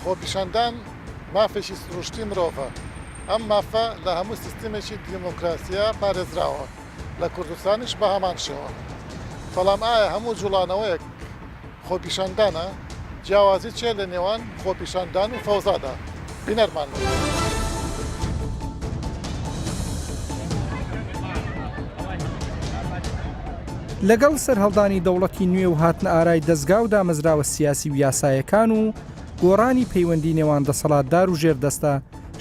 خۆپیشاندان مافێکی سروشتی مرۆڤە ئەم مافە لە هەموو سیستمێکی دیموکراسیە پارێزراوە لە کوردستانیش بە هەمان شێوە بەڵام ئایا هەموو جوڵانەوەیەک خۆپیشاندانە جیاوازی چێ لە نێوان خۆپیشاندان و فەوزادا بینەرمان لەگەڵ سەرهەڵدانی دەوڵەتی نوێ و هاتنە ئارای دەستگا و دامەزراوە سیاسی و یاسایەکان و گۆڕانی پەیوەندی نێوان دەسەڵاتدار و ژێردەستە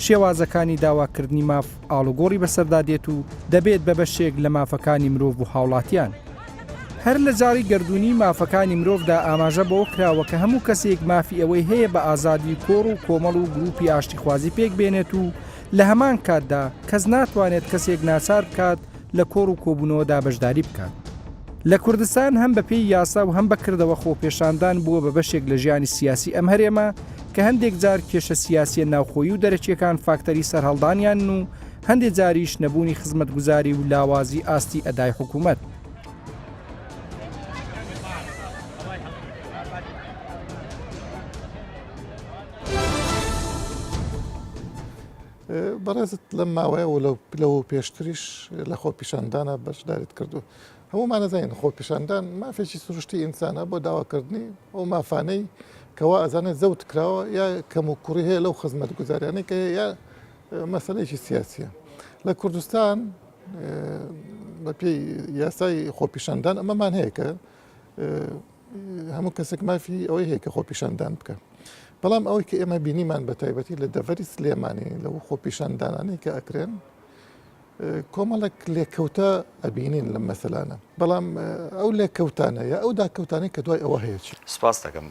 شێوازەکانی داواکردنی ماف ئاڵوگۆڕی بەسەردا دێت و دەبێت بە بەشێک لە مافەکانی مرۆڤ و هاوڵاتیان. هەر لە جاری گردردونی مافەکانی مرۆڤدا ئاماژە بەوە کراوە کە هەموو کەسێک مافی ئەوەی هەیە بە ئازادی کۆڕ و کۆمەڵ و گروپی ئاشتیخوازی پێک بێنێت و لە هەمان کاتدا کەس ناتوانێت کەسێک ناچار بکات لە کۆڕ و کۆبوونەوەدا بەشداری بکات. لە کوردستان هەم بە پێی یاسا و هەم بەکردەوە خۆپێشاندان بووە بە بەشێک لە ژیانی سیاسی ئەم هەرێمە کە هەندێک جار کێشە سیاسیە ناوخۆیی و دەرەچیەکان فاکتەری سەرهەڵدانیان و هەندێک جاریش نەبوونی خزمەتگوزاری و لاوازی ئاستی ئەدای حکوومەت. بەڕێزت لەم ماوەیە و لەو پێشتریش لە خۆپیشاندانە بەشداریت کردو هەمومان نەزانین خۆپیشاندان مافێکی سروشتی ئینسانە بۆ داواکردنی ئەو مافانەی کەوا ئەزانێت زەوت کراوە یا کەم و کوڕی هەیە لەو خزمەت گوزاریانەی کە یا مەسەلەیەکی سیاسیە لە کوردستان بە پێی یاسای خۆپیشاندان ئەمەمان هەیە کە هەموو کەسێک مافی ئەوەی هەیە کە خۆپیشاندان بکە بەڵام ئەوەی کە ئێمە بینیمان بە تایبەتی لە دەڤەری سلێمانی لەو خۆپیشاندانانەی کە ئەکرێن کۆمەڵک لێکەوتە ئەبینین لەم مەسەلانە بەڵام ئەو لێکەوتانە یا ئەو داکەوتانەی کە دوای ئەوە هەیە چی سپاس دەکەم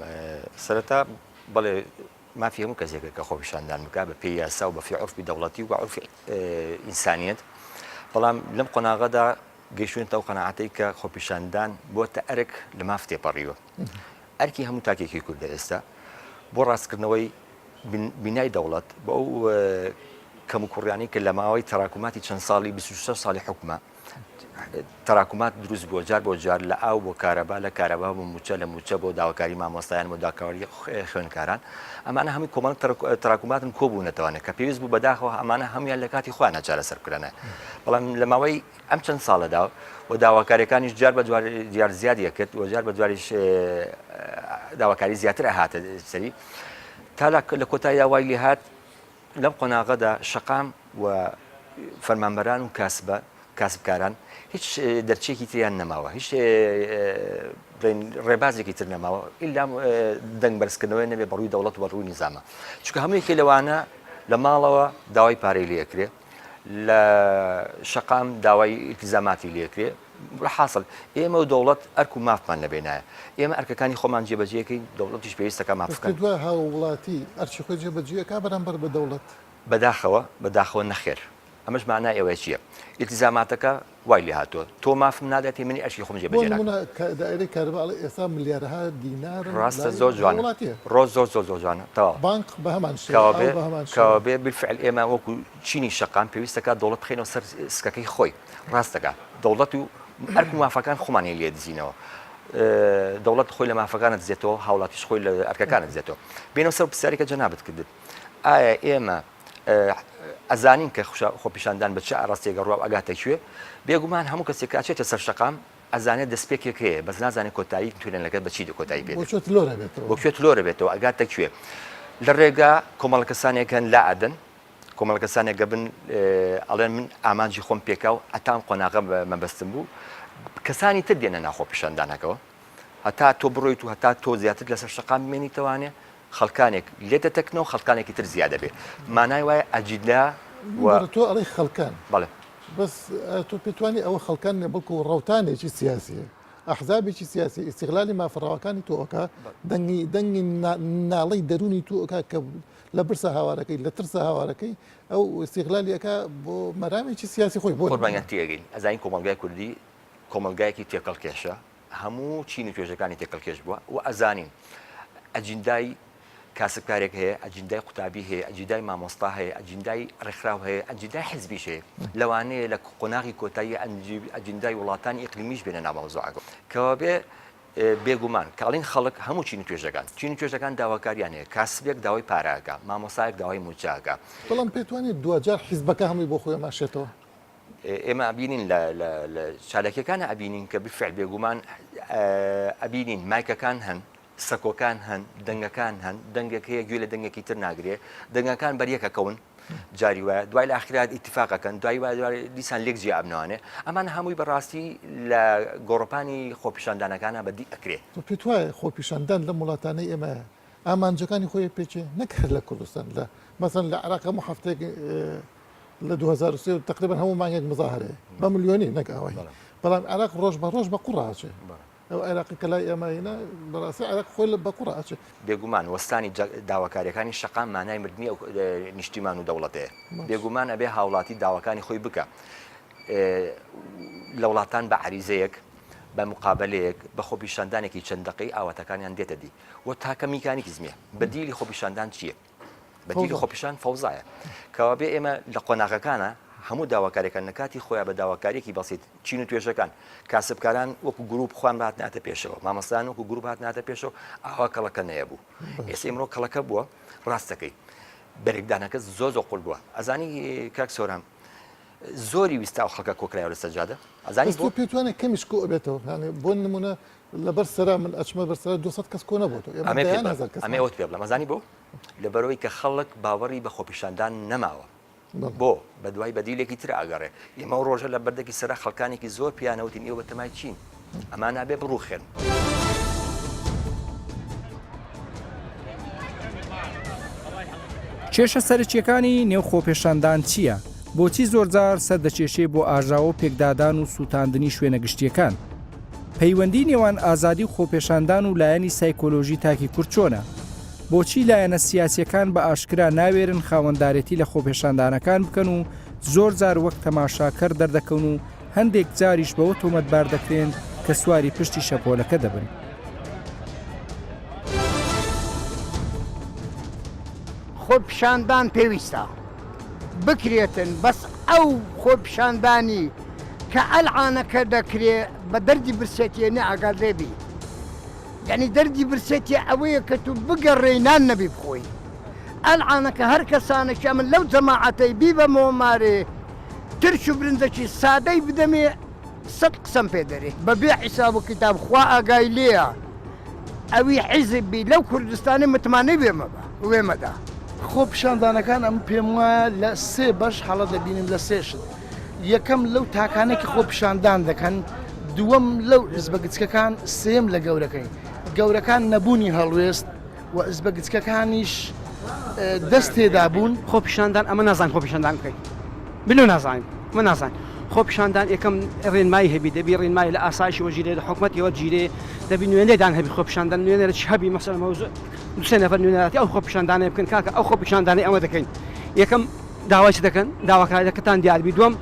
سەرەتا بەڵێ مافی هەموو کەسێکە کە خۆپیشاندان بکات بە پێی یاسا و بە پێی عورفی دەوڵەتی و عورفی ئینسانیەت بەڵام لەم قۆناغەدا گەیشتوونەتە ئەو قەناعەتەی کە خۆپیشاندان بۆتە ئەرک لە ماف تێپەڕیوە ئەرکی هەموو تاکێکی کوردە ئێستا بۆ ڕاستکردنەوەی بینای دەوڵەت بە ئەو کەم و کوڕیانی کە لە ماوەی تەراکوماتی چەند ساڵی 26 ساڵی حکومە تەراکومات دروست بۆ جار بۆ جار لە ئاو بۆ کارەبا لە کارەبا بۆ موچە لە موچە بۆ داواکاری مامۆستایان بۆ داکاری خوێنکاران ئەمانە هەمی کۆمەڵ تەراکوماتن کۆبوونەتەوانە کە پێویست بوو بەداخەوە ئەمانە هەمویان لە کاتی خۆیان ناچارە سەرکردانە بەڵام لە ماوەی ئەم چەند ساڵەدا و داواکاریەکانیش جار بە دیار زیادیە کرد و جار بە جواریش داواکاری زیاتر ئەهاتە سەری تا لە کۆتاییدا وای لێ هات لەم قۆناغەدا شەقام و فەرمانبەران و کاسبکاران هیچ دەرچێکی تریان نەماوە هیچ ڕێبازێکی تر نەماوە ئیلا دەنگ بەرزکردنەوەی نەبێ بەڕووی دەوڵەت و بەڕووی نیزامە چونکە هەموویەکی لەوانە لە ماڵەوە داوای پارەی لێکرێ لە شەقام داوای ئیلتیزاماتی لێکرێ حاصل ئێمە و دەوڵەت ئەرک و مافمان لەبێنایە ئێمە ئەرکەکانی خۆمان جێبەجێەکەی دەوڵەتیش پێویستەکە مافەکە دوای هاوڵاتی ئەرچی خۆی جێبەجێەکە بەرامبەر بە دەوڵەت بەداخەوە نەخێر ئەمەش مانای ئەوەیە چییە ئیلتیزاماتەکە وای لێ هاتووە تۆ مافم نادەتی منی ئەرچی خۆم جێبەجێ دائرەی کارەباڵی ئێستا ملیارەها دینار ڕاستە زۆر جوانە ڕۆژ زۆر جوانە تەواو بانک بە هەمان کەوا بێ بالفعل ئێمە وەکو چینی شەقام پێویستەکە دەوڵەت بخێنەوە سەر سکەکەی خۆی ڕاستەکە دەوڵەت و ئەرک و مافەکان خۆمانی لێ دزینەوە دەوڵەت خۆی لە مافەکانت دزێتەوە هاوڵاتیش خۆی لە ئەرکەکانت دزێتەوە بینەوە سەر پرسیارێکە جەنابەت کردت ئایا ئێمە ئەزانین کە خۆپیشاندان بە چه ئاڕاستێکە ڕاو ئەگاتە کوێ بێگومان هەموو کەسێک ئاچێتە سەر شەقام ئەزانێت دەستپێکێک هەیە بەس نازانێت کۆتایی توێنێن لەگەت بەچی کۆتایی بێت بۆ کوێت لۆرە بێتەوە ئەگاتە کوێ لە ڕێگا کۆمەڵ کەسانێکن لا ئەدەن کۆمەڵ کەسانێکە بن ئەڵێن من ئامانجی خۆم پێکاو ئەتام قۆناغە مەبەستم بوو کەسانی تر دێنە ناو خۆپیشاندانەکەەوە هەتا تۆ بڕۆیت و هەتا تۆ زیاتر لەسەر شەقام بمێنیتەوانێ خەڵکانێک لێتە تەکنەوە خەڵکانێکی تر زیادە بێ مانای وایە ئەجیدا تۆ ئەڵی خەڵکان بەڵێ بەس تۆ پێتوانی ئەوە خەڵکان بەڵکو ڕەوتانێکی سیاسیە ئەحزابێکی سیاسی ئیستیغلالی مافڕاوەکانی تۆەکە دەنگی ناڵەی دەرونی تۆکە کە لە برسە هاوارەکەی لە ترسە هاوارەکەی ئەو ئیستیغلالیەکە بۆ مەرامێکی سیاسی خۆی بۆ قوربانیان تێگەین ئەزانین کۆمەلگای کوردی کۆمەلگایەکی تێکەڵکێشە هەموو چین و توێژەکانی تێکەڵکێش بووە و ئەزانین ئەجندای کاسبکارێک هەیە ئەجندای قوتابی هەیە ئەجندای مامۆستا هەیە ئەجندای ڕێکخراو هەیە ئەجندای حیزبیش هەیە لەوانەیە لە قۆناغی کۆتایی ئەجندای وڵاتانی ئیقلیمیش بێنە ناو مەوزوعەکە کەوا بێ بێگومان کاڵین خەڵک هەموو چین توێژەکان داواکاریانەیە کاسبێک داوای پاراکە مامۆسایەک داوای موچاکە بەڵام پێتوانێت دوجار حیزبەکە هەمووی بۆ خۆی ماشێتەوە ئێمە ئەبینین لە چالەکەکانە ئەبینین کە بفعل بێگومان ئەبینین مایکەکان هەن سەکۆکان هەن دەنگەکان هەن دەنگێک هەیە گوێ لە دەنگێکی تر ناگرێ دەنگەکان بەریەکەکەون جاری وایە دوای لە ئاخرات ئیتیفاقەکەن دوای دیسان لێک جێ ئەبنەوانێ ئەمان هەمووی بەڕاستی لە گۆڕپانی خۆپیشاندانەکانە بەدی ئەکرێ پێت وایە خۆپیشاندان لە وڵاتانەی ئێمە ئامانجەکانی خۆی پێچێ نەکرد لە کوردستان لە مەسەن لە عێراق هەموو هەفتەیەک لە 2023 تقریبا هەموو مانگێک مزاهرەیە بە ملیۆنی نەکاوای بەڵام عێراق ڕۆژ بە ڕۆژ بە قوڕاچێ ئەو عێراقی کە لای ئێمەینە بەڕاستی عێراق خۆی بە قوڕاچێ بێگومان وەستانی داواکاریەکانی شەقام مانای مردنی ئەو نیشتیمان و دەوڵەتەیە بێگومان ئەبێ هاوڵاتی داواکانی خۆی بکە لە وڵاتان بە عریزەیەک بە مقابلەیەک بە خۆپیشاندانێکی چەند دقەی ئاواتەکانیان دێتە دی وە تاکە میکانیکی زمیە بەدیلی خۆپیشاندان چییە؟ بەدیلی خۆپیشان فەوزایە کەوا بێ ئێمە لە قۆناغەکانە هەموو داواکاریەکان نکاتی خۆیان بە داواکاریەکی بەسیط چین و توێژەکان کاسبکاران وەکو گروپ خۆیان بات ناتە پێشەوە مامۆستایان وەکو گروپ هات ناتە پێشەوە ئاوا کەڵەکە نەیەبوو ئێستا ئێمڕۆ کەڵەکە بووە ڕاستەکەی بەرێکدانەکە زۆر قوڵ بووە ئەزانی کاک سۆرام زۆری ویستا و خەڵکە کۆکرایەوە لە سەجادە ئەزانی تۆ پێتوانێت کەمیش کۆ بێتەوە بۆ نمونە لەبەر سەرا من ئەچمە بەرسەر 200 کەس کۆ نەبووەوە ئەمێ ئەوت پێ بڵێم ئەزانی بۆ لەبەرەوەی کە خەڵک باوەڕی بە خۆپیشاندان نەماوە بۆ بە دوای بەدیلێکی تر ئاگەڕێ ئێمە ڕۆژە لە بەردەکی سەرا خەڵکانێکی زۆر پیانەوتین ئێوە بەتەمای چین ئەمان نابێ بڕوخێن کێشە سەرچیەکانی نێو خۆپێشاندان چییە؟ بۆچی زۆرجار سەردەکێشێ بۆ ئاژاوە پێکدادان و سووتاندنی شوێنە گشتیەکان؟ پەیوەندی نێوان ئازادی و خۆپێشاندان و لایەنی سایکۆلۆژی تاکی کورد چۆنە؟ بۆچی لایەنە سیاسیەکان بە ئاشکرا ناوێرن خاوەنددارێتی لە خۆپێشاندانەکان بکەن و زۆر جار وەک تەماشاکەر دەردەکەون و هەندێک جاریش بەوە تۆمەتبار دەکرێن کە سواری پشتی شەپۆلەکە دەبن. خۆپیشاندان پێویستە بکرێتن بەس ئەو خۆپیشاندانی کە ئەلعانەکە دەکرێت بە دەردی برسێتیە نەئاگادێبی یعنی دەردی برسێتی ئەوەیە کە تو بگەڕێنان نەبی بخۆی ئەلعانەکە هەر کەسانێکە من لەو جەماعەتەی بی بە مۆمارێ ترش و برنجێکی سادەی بدەمێ سەد قسەم پێ دەرێ بەبێ حیساب و کتاب خوا ئاگای لێیە ئەوی حیزبی لەو کوردستانی متمانەی وێمەدا خۆپیشاندانەکان ئەم پێم وایە لە سێ بەش هەڵە دەبینیم لە سێشت یەکەم لەو تاکانێکی خۆپیشاندان دەکەن دووەم لەو ئزبەگچکەکان سێم لە گەورەکان نەبوونی هەڵوێست و ئزبەگچکەکانیش دەست تێدا بوون خۆپیشاندان ئەمە نازان خۆپیشاندان بکەین بلو نازانین من نازان خۆپیشاندان یەکەم ڕێنمایی هەبی دەبی ڕێنمایی لە ئاسایشی وەژیرێ لە حکومەتیەوە جیرێ دەبی نوێنێدان هەبی خۆپیشاندان نوێنەرە چ هەبی مەسەڵ مەوزوع دوسێ نەفەر نوێنەراتی ئەو خۆپیشاندانە بکەن کاکە ئەو خۆپیشاندانەی ئەوە دەکەین یەکەم داوای چ دەکەن داواکاریەکەتان دیاربی دووەم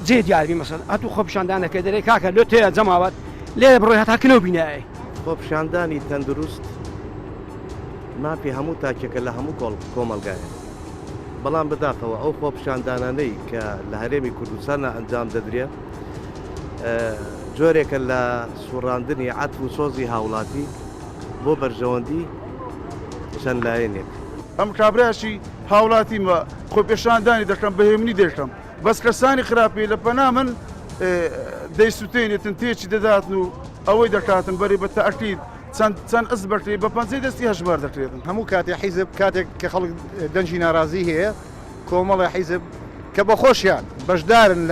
جێ دیاربی مەسەڵ هەتوو خۆپیشاندانەکە دەرێ کاکە لێ تێە جەماوەت لێ بڕۆی هەتاکنەوە بینایە خۆپیشاندانی تەندروست ماپی هەموو تاکێکە لە هەموو کۆمەلگایە بەڵام بداخەوە ئەو خۆپیشاندانانەی کە لە هەرێمی کوردستانە ئەنجام دەدرێت جۆرێکە لە سوڕاندنی عەتف و سۆزی هاوڵاتی بۆ بەرژەوەندی چەند لایەنێک ئەم کابراشی هاوڵاتیمە خۆپیشاندانی دەکەم بەهێمنی دێشم بەس کەسانی خراپی لە پەنا من دەیسوتێنێتن تێکی دەداتن و ئەوەی دەکاتن بەری بە تەعکید چەند ئەس بەرتی بە پەنجەی دەستی هەژمار دەکرێتن هەموو کاتێ حیزب کاتێک کە خەڵک دەنجی ناڕازی هەیە کۆمەڵی حیزب کە بە خۆشیان بەشدارن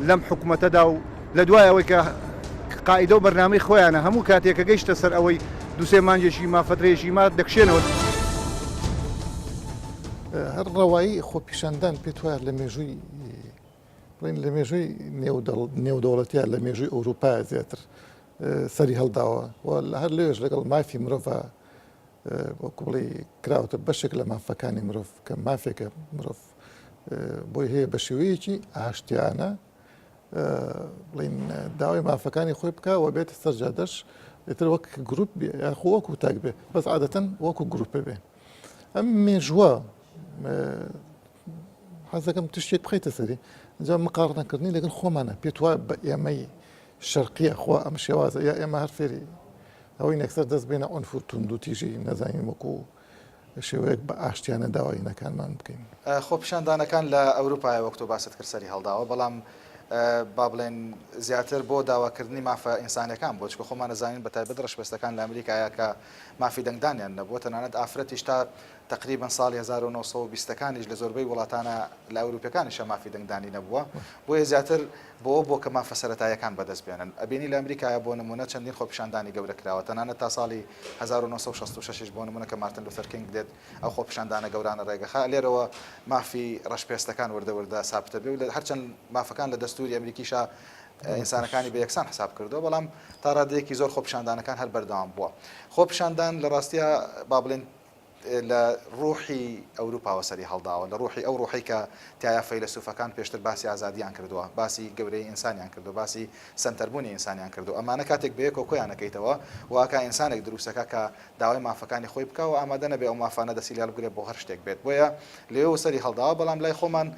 لەم حکوومەتەدا و لە دوای ئەوەی کە قائیدە و بەرنامەی خۆیانە هەموو کاتێکە گەیشتە سەر ئەوەی دووسێ مانجێکی مافەترێژی ما دەکشێنەوە هەر ڕەوایی خۆپیشاندان پێت وایە لە مێژووی بڵین لە مێژووی نێودەوڵەتیە لە مێژووی ئەوروپا زیاتر سەری هەڵداوە و هەر لێش لەگەڵ مافی مرۆڤ وەکو بڵێ کراوەتە بەشێک لە مافەکانی مرۆڤ کە مافێکە مرۆڤ بۆی هەیە بە شێوەیەکی ئاشتیانە بڵین داوای مافەکانی خۆی بکە و بێتە سەرجادەش لێتر وەک گروپ بێ یاخۆ وەکو تاک بێ بەس عادەتەن وەکو گروپە بێ ئەم مێژووە حەزەکەم تشتێک بخەیتە سەری ئەنجا مقارنەکردنی لەگەڵ خۆمانە پێت وایە بە ئێمەی شەرقیە خوا ئەم شێوازە یا ئێمە هەر فێری ئەوەی نەکسەر دەست بێنە ئۆنف و تونند و تیژی نەزانین وەکو شێوەیەک بە ئاشتیانە داوایینەکانمان بکەین. خۆپیشاندانەکان لە ئەوروپای وەکتۆ باست کرد سەری هەڵداوە بەڵام با بڵێن زیاتر بۆ داواکردنی مافە ئینسانەکان بۆ چکە خۆمان نەزانین بە تایبەت ڕەشبەستەکان لە ئەمریکایە کە مافی دەنگدانیان نەبووە تەنانەت ئافرەتیش تا تقریبا ساڵی 1920ەکانیش لە زۆربەی وڵاتانە لە ئەوروپیەکانیشە مافی دەنگدانی نەبووە بۆیە زیاتر بۆ کە مافە سەرەتایەکان بەدەست بێنن ئەبینی لە ئەمریکایە بۆ نمونە چەندین خۆپیشاندانی گەورە کراوە تەنانەت تا ساڵی 1966 بۆ نمونە کە مارتن لوتەر کینگ دێت ئەو خۆپیشاندانە گەورانە ڕێگەخا لێرەوە مافی ڕەشپێستەکان وردە سابتە بێ و هەرچەند مافەکان لە دەستوری ئەمریکیشە ئینسانەکانی بە یەکسان حساب کردو بەڵام تا ڕادەیەکی زۆر خۆپیشاندانەکان هەر بەردەوام بووە خۆپیشاندان لە ڕاستیە با بڵێن لە ڕوحی ئەوروپاوە سەری هەڵداوە لە ڕوحی ئەو ڕوحی کە تایە فەیلسوفەکان پێشتر باسی ئازادیان کردووە باسی گەورەی ئینسانیان کردو باسی سنتەربوونی ئینسانیان کردو ئەمانە کاتێک بەیەکەوە کۆیان نەکەیتەوە واکە ئینسانێک دروستەکە کە داوای مافەکانی خۆی بکەوە ئامادە نەبێ ئەو مافانە دەسیلال بگرێت بۆ هەر شتێک بێت بۆیە لێو سەری هەڵداوە بەڵام لای خۆمان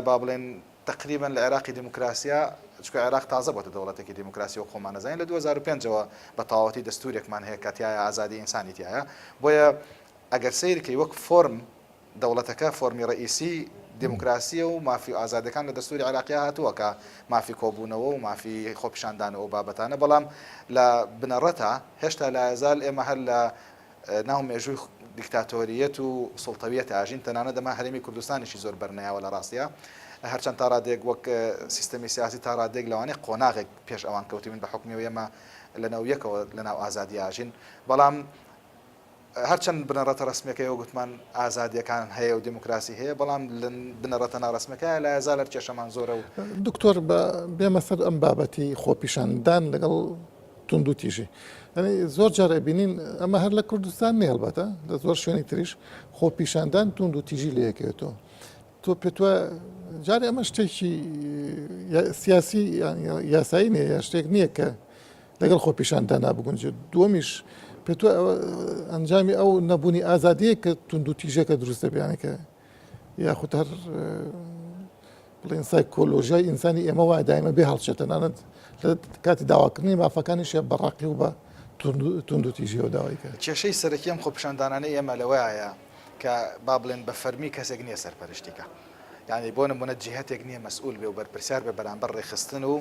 با بڵێن تقریبا لە عێراقی دیموکراسیە چکە عێراق تازە بۆتە دەوڵەتێکی دیموکراسی و خۆمان نەزانین لە 2005ەوە بە تەواوەتی دەستورێکمان هەیە کە تایە ئازادی ئینسانی تایە بۆیە ئەگەر سیرکەی وەک فۆرم دەوڵەتەکە فۆرمی ڕئیسی دیموکراسی و مافی ئازادەکان لە دەستوری عێراقیە هاتووە کە مافی کۆبوونەوە و مافی خۆپیشاندانەوە بابەتانە بەڵام لە بنەڕەتە هێشتا لە ئازال ئێمە هەر لە ناو مێژووی دیکتاتۆریەت و سڵتەویەت ئاژین تەنانە دەما هەرێمی کوردستانیشی زۆر بەرنایەوە لە ڕاستیە هەرچەند تا ڕادێک وەک سیستەمی سیاسی تا ڕادێک لەوانەیە قۆناغێک پێش ئەوان کەوتیمن بە حکمیەوە ئێمە لە ناویەکەوە لە ناو ئازادی ئاژین بەڵام هەرچەند بنەڕەتە ڕسمەکەیەوە گوتمان ئازادیەکان هەیە و دیموکراسی هەیە بەڵام بنەڕەتە ناڕسمەکە لە ئازالەر کێشەمان زۆرە و دکتۆر بێمە سەر ئەم بابەتی خۆپیشاندان لەگەڵ تونند و تیژی زۆر جار ئەبینین ئەمە هەر لە کوردستان نێ هەڵبەتە لە زۆر شوێنی تریش خۆپیشاندان تونند و تیژی لە یەکێتەوە تۆ پێتوە جارێ ئەمە شتێکی سیاسی یاسایی نیە یا شتێک نییە کە لەگەڵ خۆپیشاندان نابگونجێت دووەمیش پێتوە ئەنجامی ئەو نەبوونی ئازادیە کە تونند و تیژەکە دروستە بیانەکە یاخود هەر بڵێن سایکۆلۆژیای ئینسانی ئێمە وای دایمە بێ هەڵچێتە تەنانەت لە کاتی داواکردنی مافەکانیشە بەڕاقی و بە تونند و تیژیەوە داوای کرد کێشەی سەرەکی ئەم خۆپیشاندانانەی ئێمە لەوەیە کە با بڵێن بە فەرمی کەسێک نییە سەرپەرشتیکە یعنی بۆ نمونە جیهەتێک نییە مەسئول بێ و بەرپرسیار بێ بەرامبەر ڕێخستن و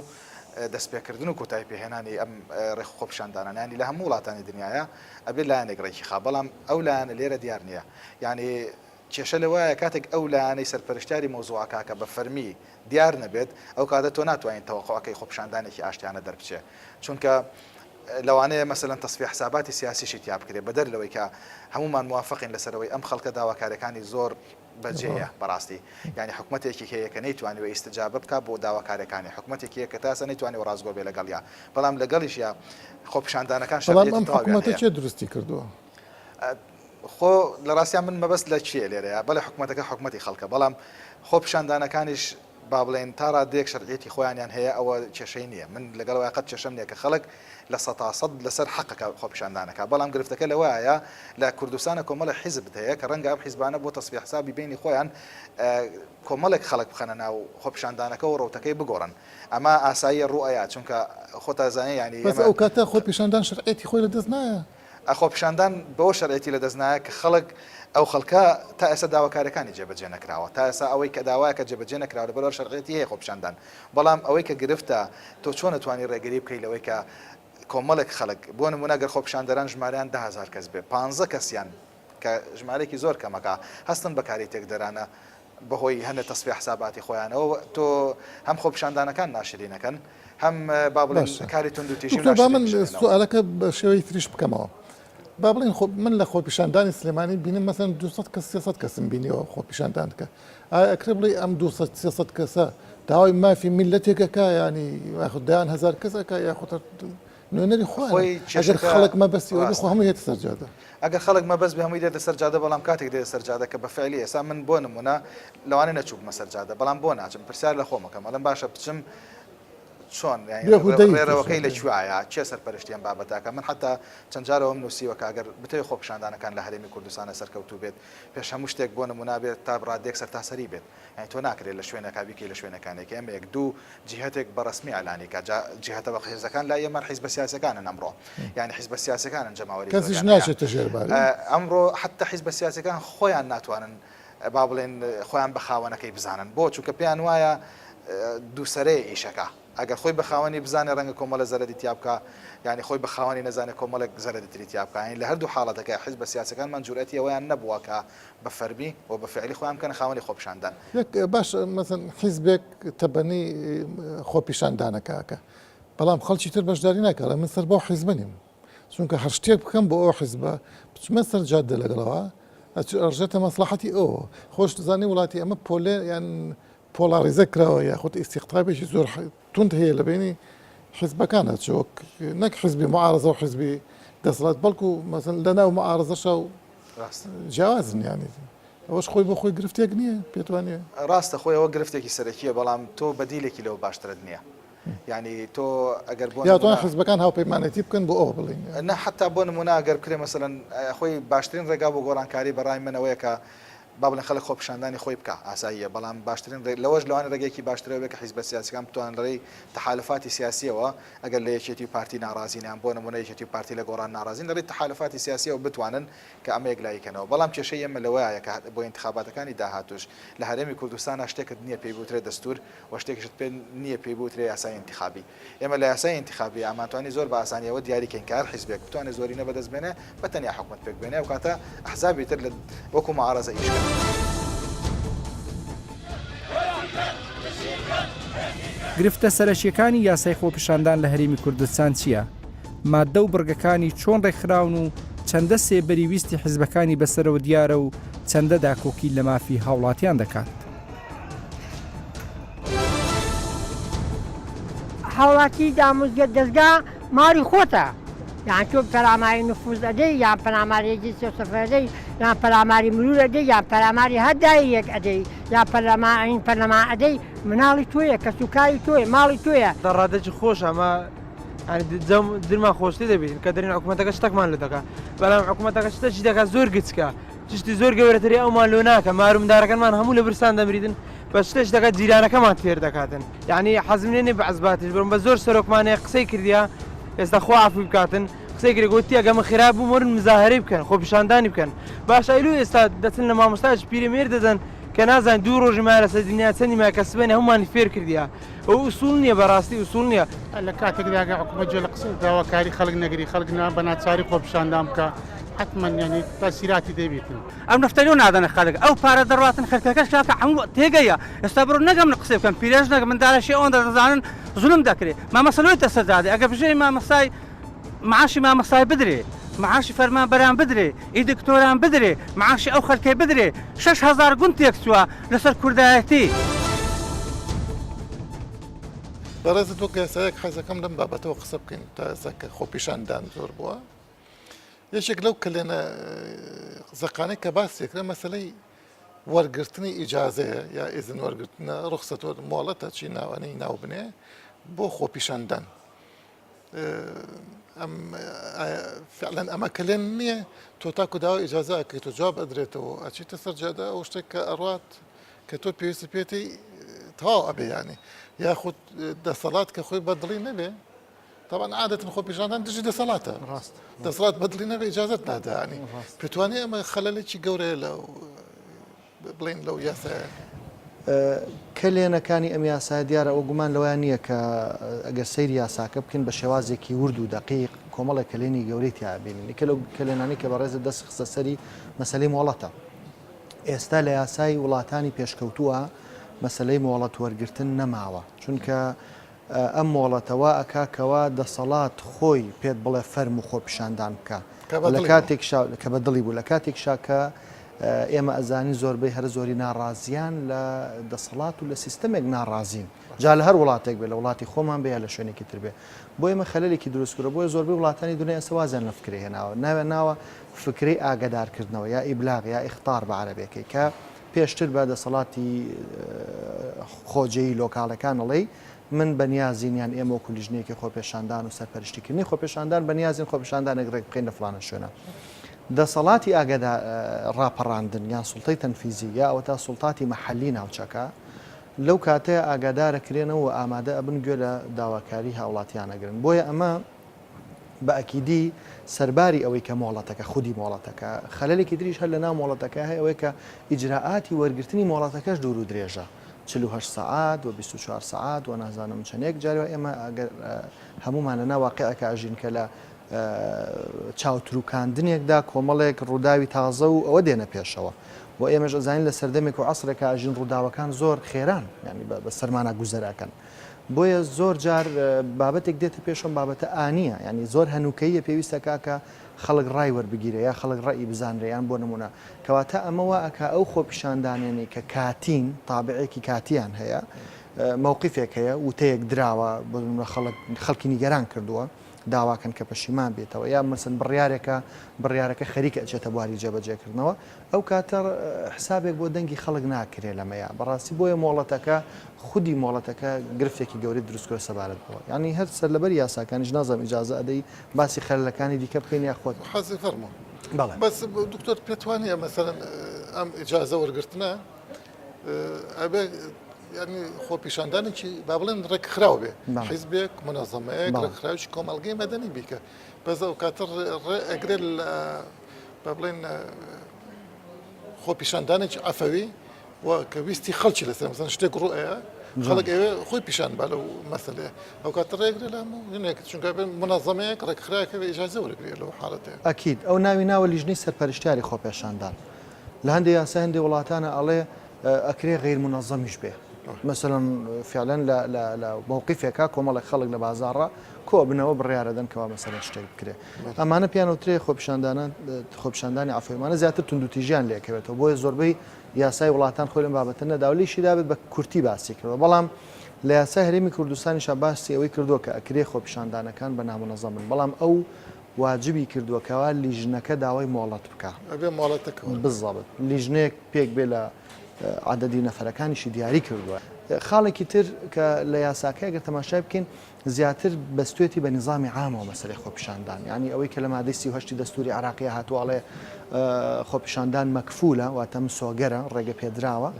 دەستپێکردن و کۆتای پێهێنانی ئەم ڕێک خۆپیشاندانانی لە هەموو وڵاتانی دنیاە ئەبێ لایەنێک ڕێکی خا بەڵام ئەو لایەنە لێرە دیار نییە یعنی کێشە لەوەیە کاتێک ئەو لایەنەی سەرپەرشتیاری مۆزوعەکە بە فەرمی دیار نەبێت ئەو کاتە تۆ ناتوانین تەوەقعەکەی خۆپیشاندانێکی ئاشتیانە دەربچێ چونکە لەوانەیە مەسەلەن تەسفیه حساباتی سیاسیشی تیا بکرێت بەدەر لەوەی کە هەمومان موافقین لەسەرەوەی ئەم خەڵکە داواکارەکانی زۆر بەجێیە بەڕاستی ینی حکوومەتێکی هەیە کە نەیتوانێت ئیستجابە بکات بۆ داواکارەکانی حکوومەتێکی کە تاسە نەیتوانێت ڕازگۆ بێ لەگەڵیا بەڵام لەگەڵیشە خۆپیشاندانەکان شەڵام حکوومەتە چێ دروستی کردووە خۆ لە ڕاستیان من مەبەست لە چیە لێرەیە بەڵێ حکوومەتەکە حکوومەتی خەڵکە بەڵام خۆپیشاندانەکانیش با بڵێن تا ڕادێک شەرعیەتی خۆیانیان هەیە ئەوە کێشەی نییە من لەگەڵەوەی قەت کێشەم نییە کە خەڵک لە 100% لەسەر حەقەکە خۆپیشاندانەکە بەڵام گرفتەکە لەوەیە لە کوردستانە کۆمەڵە حیزب هەیە کە ڕەنگە ئەم حیزبانە بۆ تەسبیح حسابی بینی خۆیان کۆمەڵێک خەڵک بخەنە ناو خۆپیشاندانەکە و ڕوتەکەی بگۆڕن ئەمە ئاسایی ڕوئەیە چونکە خۆتە زانێ ینی بەس ئەو کاتە خۆپیشاندان شەرعیەتی خۆی لە دەست نایە خۆپیشاندان بەوە شەرعیەتی لە دەستنایە کە خەڵک ئەو خەڵکە تا ئێستا داواکارەکانی جێبەجێ نەکراوە تا ئێستا ئەوەی کە داوایەکە جێبەجێ نەکراوە لەبەر شەرعیەتی هەیە خۆپیشاندان بەڵام ئەوەی کە گرفتە تۆ چۆن نتوانی ڕێگەری بکەی لەوەی کە کۆمەڵێک خەڵک بۆ نمونە گەر خۆپیشاندەران ژمارەیان 10,000 کەس بێ 15 کەسیان کە ژمارەیەکی زۆر کەمەکە هەستن بەکاری تێکدەرانە بەهۆی هەندێک تەسبیح حساباتی خۆیانەوە تۆ هەم خۆپیشاندانەکان ناشرینەکەن هەم با بڵێن کاری تونند و تیژی من سوالەکە بە شێوەی تریش بکەمەوە با بڵێن من لە خۆپیشاندانی سلێمانی بینم مەسەن 200 کەس 300 کەسم بینیەوە خۆپیشاندان دکە ئەکرێ بڵێ ئەم 200 کەسە داوای مافی میلەتێکەکە ینی یاخودیان 1000 کەسەکە یاخود نوێنەری خۆی ئەگەر خەڵک مەبەستی خۆ هەموو هێتە سەرجادە ئەگەر خەڵک مەبەست بە هەمووی دێتە سەرجادە بەڵام کاتێک دێتە سەرجادە کە بە فعلی ئێستا من بۆ نمونە لەوانەیە نەچووکمە سەرجادە بەڵام بۆ ناچم پرسیار لە خۆمەکەم ئەڵێم باشە بچم چۆن بێهودەی ڕێرەوەکەی لەکوایە چێ سەرپەرشتیان بابەتاکە من حتا چەند جارەوەم نووسیوەکە ئەگەر بتەوێت خۆپیشاندانەکان لە هەرێمی کوردستانە سەرکەوتوو بێت پێش هەموو شتێک بۆ نمونابێت تا ڕادێک سەرتاسەری بێت یعنی تۆ ناکرێت لە شوێنەکە بیکەی لە شوێنەکانێکی ئەمە یەک دوو جیهەتێک بەڕسمی ئەلانیکە جیهەتە بە حیزەکان لا ئێمە حیزب سیاسەکانن ئەمڕۆ یعنی حیزب سیاسەکانن جەماوەری کەسیش ناچێتە ژێربار ئەمڕۆ حتا حیزب سیاسەکان خۆیان ناتوانن با بڵێن خۆیان بە خاوەنەکەی بزانن بۆ چونکە پێیان وایە دووسەرەیە ئیشەکە ئەگەر خۆی بە خاوەنی بزانێ ڕەنگە کۆمەڵە زەرەدی تیابکە یعنی خۆی بە خاوەنی نەزانێت کۆمەڵێک زەرەدەتری تیابکە لە هەردوو حاڵەتەکە حیزب سیاسەکانمان جورئەتی ئەوەیان نەبووە کە بە فەرمی و بە فعلی خۆیان بکەن خاوەنی خۆپیشاندان باش مەسەن حیزبێک تەبەنی خۆپیشاندانەکەکە بەڵام خەڵکی تر بەشداری ناکات من سەر بۆ حیزب نیم چونکە هەر شتێک بکەم بۆ ئەو حیزبە بچمە سەر جادە لەگەڵەوە ئەرژێتە مەسلحەتی ئەوە خۆش دەزانی وڵاتی ئەمە پۆلێ یان پۆلاریزە کراوە یاخود ئیستیقطابێکی زۆر تند هەیە لە بینی حیزبەکانە چۆک نەک حیزبی معارزە و حیزبی دەسەڵات بەڵکو مەسەن لەناو معارزەشە و جیاوازن ینی ئەوەش خۆی بۆ خۆی گرفتێک نییە پێتوانێت ڕاستە خۆی ئەوە گرفتێکی سەرەکیە بەڵام تۆ بەدیلێکی لەوە باشترت نییە یعنی تۆ ئەگەر بۆ یاتوان حیزبەکان هاوپەیمانەتی بکەن بۆ ئەوە بڵین نه حتا بۆ نمونە ئەگەر بکرێ مەسەلەن خۆی باشترین ڕێگا بۆ گۆڕانکاری بەڕای منەوەیە کە با بڵێن خەڵک خۆپیشاندانی خۆی بکە ئاساییە بەڵام باشترین لەوەش لەوانە ڕێگەیەکی باشترەوە کە حیزب سیاسیەکان بتوانن لەڕێی تەحالفاتی سیاسیەوە ئەگەر لە یەکێتی پارتی ناڕازینیان بۆ نمونە یەکێتی پارتی لە گۆڕان ناڕازین لەڕێی تەحالفاتی سیاسیەوە بتوانن کە ئەمە یەکلایکەنەوە بەڵام کێشەی ئێمە لەوەیە کە بۆ انتخاباتەکانی داهاتوش لە هەرێمی کوردستانە شتێکت نییە پێی بوترێت دەستور و شتێکشت پێ نییە پێی بوترێ یاسای انتخابی ئێمە لە یاسای انتخابی ئامانتوانی زۆر بە ئاسانیەوە دیاریکەین کار حیزبێک بتوانێت زۆرینە بەدەست بێنێ بەتەنیا حکومت پێک بێنێ و کاتە ئەحزابی تر لە وەکو معارەزە ئیشکەن گرفتە سەرەکیەکانی یاسای خۆپیشاندان لە هەرێمی کوردستان چییە؟ مادە و بڕگەکانی چۆن ڕێکخراون و چەندە سێبەری ویستی حیزبەکانی بەسەرەوە دیارە و چەندە داکۆکی لە مافی هاوڵاتیان دەکات. هاوڵاتی داموزگەت دەستگا ماری خۆتە یان تۆ پەراماری نفوز ئەدەی یان پەرامارێکی سێسەفەدەی یان پەراماری مرور ئەدەی یان پەراماری هەدایەک ئەدەی یا پەرلەمانین پەرلەمان ئەدەی مناڵی تۆیە کە سوکاری تۆیە ماڵی تۆیە دەڕادێکی خۆش ئەمە درمان خۆشتی دەبێت کە دەرین حکوومەتەکە شتێکمان لە دەکات بەڵام حکوومەتەکە شتێکی دەکات زۆر گچکە شتی زۆر گەورەتری ئەومان لۆ ناکە مارومدارەکەمان هەموو لە برسان دەمریدن بە شتێک دەکات جیرانەکەمان فێر دەکاتن یعنی حەزمێنێ بە عەزباتیش بڕم بە زۆر سەرۆکمانەیە قسەی کردیا ئێستا خوا عەفو بکاتن قسەی گرێگوتی ئەگەمە خراپ بوو مرن مزاهرەی بکەن خۆپیشاندانی بکەن باش ئەیلو ئێستا دەچن لە مامۆستاش پیرەمێر دەدەن کە نازان دوو ڕۆژی مارە سەردینیا چەندی ماکەسبێنە هەمومانی فێر کردیا ئەو ئوسوڵ نییە بەڕاستی ئوسوڵ نییە لە کاتێکداگە حکومەت جێ لە قسەی داواکاری خەڵک نەگری خەڵک بە ناچاری خۆپیشاندان بکە حتمما ینی تاسیراتی دەبێتن ئەم نفتەلو نادەنە خەڵک ئەو پارە دەڕاتن خەرکەکەش کاکە هەموو تێگەیە ئێستا بڕۆ نەگەم قسە بکەم پیرێژ نەگە منداڵەشی ئەوەندە دەزانن زولم دەکرێت مامەسەلۆی دەسەردادێ ئەگە بژێ مامەسای معاشی مامەسای بدرێ معاشی فەرمان بەران بدرێ ئی دکتۆران بدرێ معاشی ئەو خەڵکەی بدرێ 6,000 گوند تێک چووە لەسەر کوردایەتی بەڕێزە تۆ کەسایەک حەزەکەم لەم بابەتەوە قسە بکەین تا ئێستا خۆپیشاندان زۆر بووە یەکێک لەو کلێنە زەقانەی کە باسێکرا مەسەلەی وەرگرتنی ئیجازەیە یا ئیزن وەرگرتنە ڕوخسەتۆ مۆڵەتە چی ناوانەی ناوبنێ بۆ خۆپیشاندان فعلا ئەمە کلێن نییە تۆ تاکو داوای ئیجازە ئەکەیت و جواب ئەدرێتەوە ئەچیتە سەر جادە ئەو شتێک کە ئەڕات کە تۆ پێویستە پێێتی تەواو ئەبێ یانی یاخود دەسەڵات کە خۆی بەدڵی نەبێ طبعا عادەتەن خۆپیشاندان دژی دەسەڵاتە دەسەڵات بەدڵی نەبێ ئیجازەت نادانی پێتوانێت ئەمە خەلەلێکی گەورەیە لەو بڵین لەو یاسایە کلێنەکانی ئەم یاسای دیارە ئەو گومان لەوەیان نییە کە ئەگەر سەیری یاساکە بکەین بە شێوازێکی ورد و دەقیق کۆمەڵە کلێنی گەورەی تیابینین کە لەو کلێنانی کە بەڕێزە دەست خستە سەری مەسەلەی مۆڵەتە ئێستا لە یاسای وڵاتانی پێشکەوتووە مەسەلەی مۆڵەت وەرگرتن نەماوە چونکە ئەم مۆڵەتەوە ئەکاکەوە دەسەڵات خۆی پێت بڵێ فەرم و خۆپیشاندان بکە لە کاتێک کە بەدڵی بوو لە کاتێک شاکە ئێمە ئەزانی زۆربەی هەر زۆری ناڕازیان لە دەسەڵات و لە سیستەمێک ناڕازین جا لە هەر وڵاتێک بێ لە وڵاتی خۆمان بێ لە شوێنێکی تر بێ بۆ ئێمە خەلەلێکی دروستکرە بۆیە زۆربەی وڵاتانی دنیا سەوازیان لە فکرێ هێناوە ناوێ ناوە فکری ئاگدارکردنەوە یا ئیبلاغ یا ئیختار بە عەرەبیەکەی کە پێشتر بە دەسەڵاتی خۆجەیی لۆکاڵەکان ئەڵێ من بەنیازینیان ئێمە وەکو لیژنەیەکی خۆپێشاندان و سەرپەرشتیکردنی خۆپێشاندان بەنیازین خۆپێشاندانێک ڕێک بکەین لە فلانە شوێنە دەسەڵاتی ئاگدا ڕاپەڕاندن یان سوڵتەی تەنفیزی یا ئەوە تا سوڵتاتی مەحەلی ناوچەکە لەو کاتەیە ئاگادارەکرێنەوە و ئامادە ئەبن گوێ لە داواکاری هاوڵاتیانەگرن بۆیە ئەمە بە ئەکیدی سەرباری ئەوەی کە مۆڵەتەکە خودی مۆڵەتەکە خەلەلێکی دریش هەر لە ناو مۆڵەتەکە هەیە ئەوەی کە ئیجراعاتی وەرگرتنی مۆڵەتەکەش دوور و درێژە 48 سعات و 24 سعات و نازانم چەندێک جارەوە ئێمە ئەگەر هەمومان لە ناواقعەکە ئاژین کە لە چاوتروکاندنێکدا کۆمەڵێک ڕووداوی تازە و ئەوە دێنە پێشەوە و ئێمەش ئەزانین لە سەردەمێک و عەسرێکە ئاژین ڕووداوەکان زۆر خێران ینی بە سەرمانە گوزەراکەن بۆیە زۆر جار بابەتێک دێتە پێشم بابەتە ئانیە ینی زۆر هەنووکەیە پێویستە کاکە خەڵک ڕای وەربگیرە یا خەڵک ڕئی بزانرێیان بۆ نمونە کەواتە ئەمەوە ئەکا ئەو خۆپیشاندانێنی کە کاتین تابعێکی کاتیان هەیە مووقفێک هەیە وتەیەک دراوە خەڵکی نیگەران کردووە داواکەن کە پەشیمان بێتەوە یا مەسن بڕیارەکە خەریکە ئەچێتە بواری جێبەجێکردنەوە ئەو کاتە حسابێک بۆ دەنگی خەڵک ناکرێت لەمەیە بەڕاستی بۆیە مۆڵەتەکە خودی مۆڵەتەکە گرفتێکی گەوری دروستکرۆ سەبارەت بووە ینی هەر سەر لەبەر یاساکانیش نازانم ئیجازە ئەدەی باسی خەلەکانی دیکە بکەین یا خۆت حەزی فەرموو بەڵێ بەس دکتۆر پێتوانێ مەسەرەن ئەم ئیجازە وەرگرتنە ئەبێ ینی خۆپیشاندانێکی با بڵێن ڕێکخراو بێ حیزبێک منەظەمەیەک ڕێکخراوی کۆمەڵگەی مەدەنی بیکە بەس ئەو کاتە ئەگرێت با بڵێن خۆپیشاندانێکی ئەفەوی و کە ویستی خەڵکی لەسەر مەسەن شتێک ڕوئەیە خەڵک ئێوێ خۆی پیشان با لەو مەسەلەیە ئەو کاتە ڕێگرێت لە هەموو چونکە منەظەمەیەک ڕێکخراوەکە بێ ئیجازە وەرگرێت لەو حاڵەتەیە ئەکید ئەو ناوی ناوە لیژنەی سەرپەرشتیاری خۆپێشاندان لە هەندێک یاسا هەندێک وڵاتانە ئەڵێ ئەکرێ غیر منەظەمیش بێ مثلا فعلا لە مووقفێکە کۆمەڵی خەڵک لە بازاڕە کۆ بنەوە بڕیارەدەن کەوا مەسەلە شتێک بکرێ ئەمانە پیانەوترێ خۆپیشاندانی ئافریمانە زیاتر توندوتیژیان لێکەوێتەوە بۆیە زۆربەی یاسای وڵاتان خۆی لەم بابەتە نەداولیشی دابێت بە کورتی باسی کردەوە بەڵام لە یاسای هەرێمی کوردستانیش باسی ئەوەی کردووە کە ئەکرێ خۆپیشاندانەکان بە نامنەظەمن بەڵام ئەو واجبی کردووەکەوە لیژنەکە داوای مۆڵەت بکە بزەبت لیژنەیەک پێک بێ لە عدەدی نەفەرەکانیشی دیاری کردووە خاڵێکی تر کە لە یاساکە گەر تەماشای بکەین زیاتر بەستێتی بە نظامی عامەوە مەسەلەی خۆپیشاندان ینی ئەوەی کە لە مادەی 38 دەستوری عراقی هاتووەڵێ خۆپیشاندان مەکفولە واتە مسۆگەرە ڕێگە پێدراوە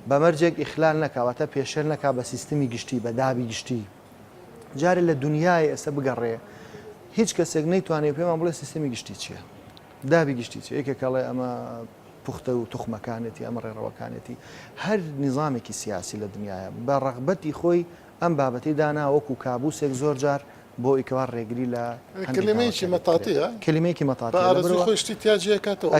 بەمەرجێک ئیخلال نەکاواتە پێشێر نەکا بە سیستمی گشتی بە دابی گشتی جارێ لە دنیای ئێستا بگەڕێ هیچ کەسێک نەیتوانێت پێمان بڵێ سیستمی گشتی چییە دابی گشتی چیە یەکێکەڵێ ئەمە پوختە و توخمەکانێتی ئەمە ڕێڕەوەکانێتی هەر نظامێکی سیاسی لە دنیاە بە ڕەغبەتی خۆی ئەم بابەتی دانا وەکو کابوسێک زۆر جار بۆ ئیکەوا ڕێگری لە کلمەیەکی مەتاتیە کلمەیەکی مەتاتی خۆشتی تیاجیەکاتەوە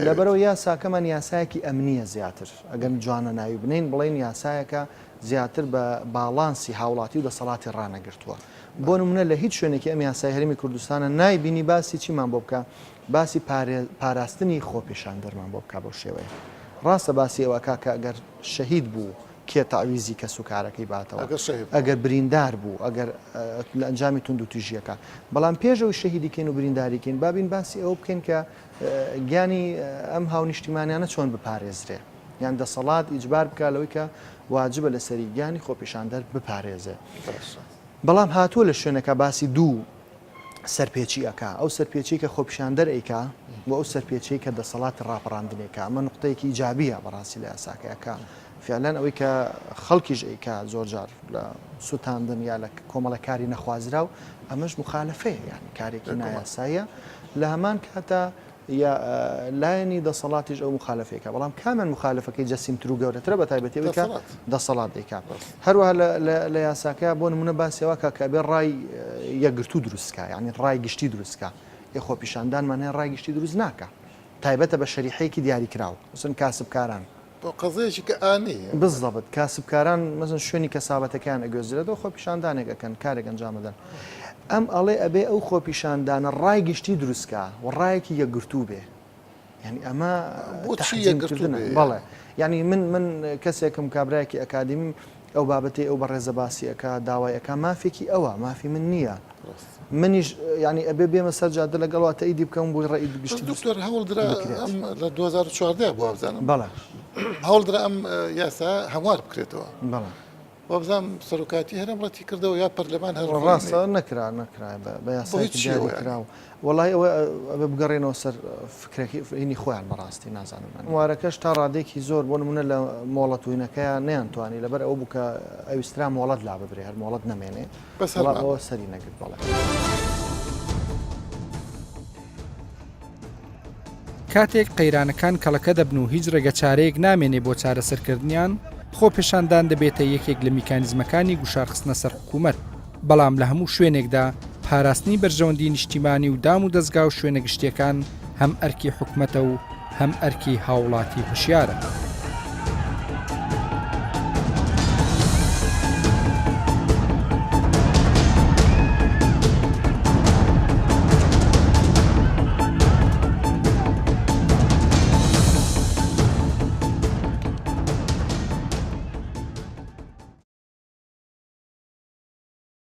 لەبەرەوە یاساکەمان یاسایەکی ئەمنیە زیاتر ئەگەم جوانە ناوی بنین بڵین یاسایەکە زیاتر بە باڵانسی هاوڵاتی و دەسەڵاتی ڕانەگرتووە بۆ نمونە لە هیچ شوێنێکی ئەم یاسای هەرێمی کوردستانە نایبینی باسی چیمان بۆ بکە باسی پاراستنی خۆپیشان دەرمان بۆ بکە بۆ شێوەیە ڕاستە باسی ئەوە کاکە ئەگەر شەهید بوو کێ تاویزی کە سوکارەکەی باتەوە ئەگەر بریندار بوو ئەگەر لە ئەنجامی تونند و توژیەکە بەڵام پێشەوەی شەهیدیکەین و برینداریکەین بابین باسی ئەوە بکەین کە گیانی ئەم هاونیشتیمانیانە چۆن بپارێزرێ یان دەسەڵات ئیجبار بکە لەوەی کە واجبە لەسەری گیانی خۆپیشاندەر بپارێزێ بەڵام هاتووە لە شوێنەکە باسی دوو سەرپێچی ئەکا ئەو سەرپێچی کە خۆپیشاندەر ئەیکا و ئەو سەرپێچی کە دەسەڵات ڕاپەڕاندنێکە ئەمە نقطەیەکی ئیجابیە بەڕاستی لە یاساکەیەکە فعلەن ئەوەی کە خەڵکیش ئەیکا زۆر جار لە سوتاندن یا لە کۆمەڵەکاری نەخوازرا و ئەمەش مخالفەیە یان کارێکی نایاساییە لە هەمان کاتە یا لایەنی دەسەڵاتیش ئەو مخالفەیەکە بەڵام کامیان مخالفەکەی جەسیمتر و گەورەترە بە تایبەتیەوەی کە دەسەڵات دەیکا هەروەها لە یاساکە بۆ نمونە باسیەوە کە بێ ڕای یەکگرتو دروستکە یعنی ڕای گشتی دروستکە یە خۆپیشاندانمان هەیە ڕای گشتی دروست ناکە تایبەتە بە شەریحەیەکی دیاریکراوە مثلا کاسبکاران قەزەیەکی کە ئانی بزەبت کاسبکاران مەزن شوێنی کەسابەتەکان ئەگوێزرێتەوە خۆپیشاندانێک ئەکەن کارێک ئەنجامدەن ئەم ئەڵێ ئەبێ ئەو خۆپیشاندانە ڕای گشتی دروستکە و ڕایەکی یەکگرتوو بێ یعنی ئەمە بەڵێ ینی من کەسێکم کابراایەکی ئەکادمی ئەو بابەتی ئەو بە ڕێزەباسی ئەەکە داوایەکە مافێکی ئەوە مافی من نییە منیش ینی ئەبێ بێمە سەرجادە لەگەڵاتە ئیدی بکەم بۆی ڕێی گشتی دکتۆر هەوڵدرا لە 2014 بۆ بزانم بەڵێ هەوڵدرا ئەم یاسا هەموار بکرێتەوە بەڵێ وابزانام سەرۆکاتی هەرم ڕەتی کردەوە یا پەرلەمان هەر ڕاستە نەکرا بە یاسایکی دیاری کراوە وڵی ئەوە ئەبێ بگەڕێنەوە سەر فکرێکی خۆیان بەڕاستی نازانم وارەکەش تا ڕادێکی زۆر بۆ نمونە لە مۆڵەت وینەکەیان نەیانتوانی لەبەر ئەو بکە ئەویسترا مۆڵەت لا ببرێ هەر مۆڵەت نەمێنێ بەسەڵەوە سەری نەگرت بەڵێ کاتێک قەیرانەکان کەڵەکە دەبن و هیچ ڕێگە چارەیەک نامێنێ بۆ چارەسەرکردنیان خۆ پیشاندان دەبێتە یەکێک لە میکانیزمەکانی گوشارخستنە سەر حکوومەت بەڵام لە هەموو شوێنێکدا پاراستنی بەرژەوەندی نیشتیمانی و دام و دەستگا و شوێنە گشتیەکان هەم ئەرکی حکومەتە و هەم ئەرکی هاوڵاتی هوشیارە.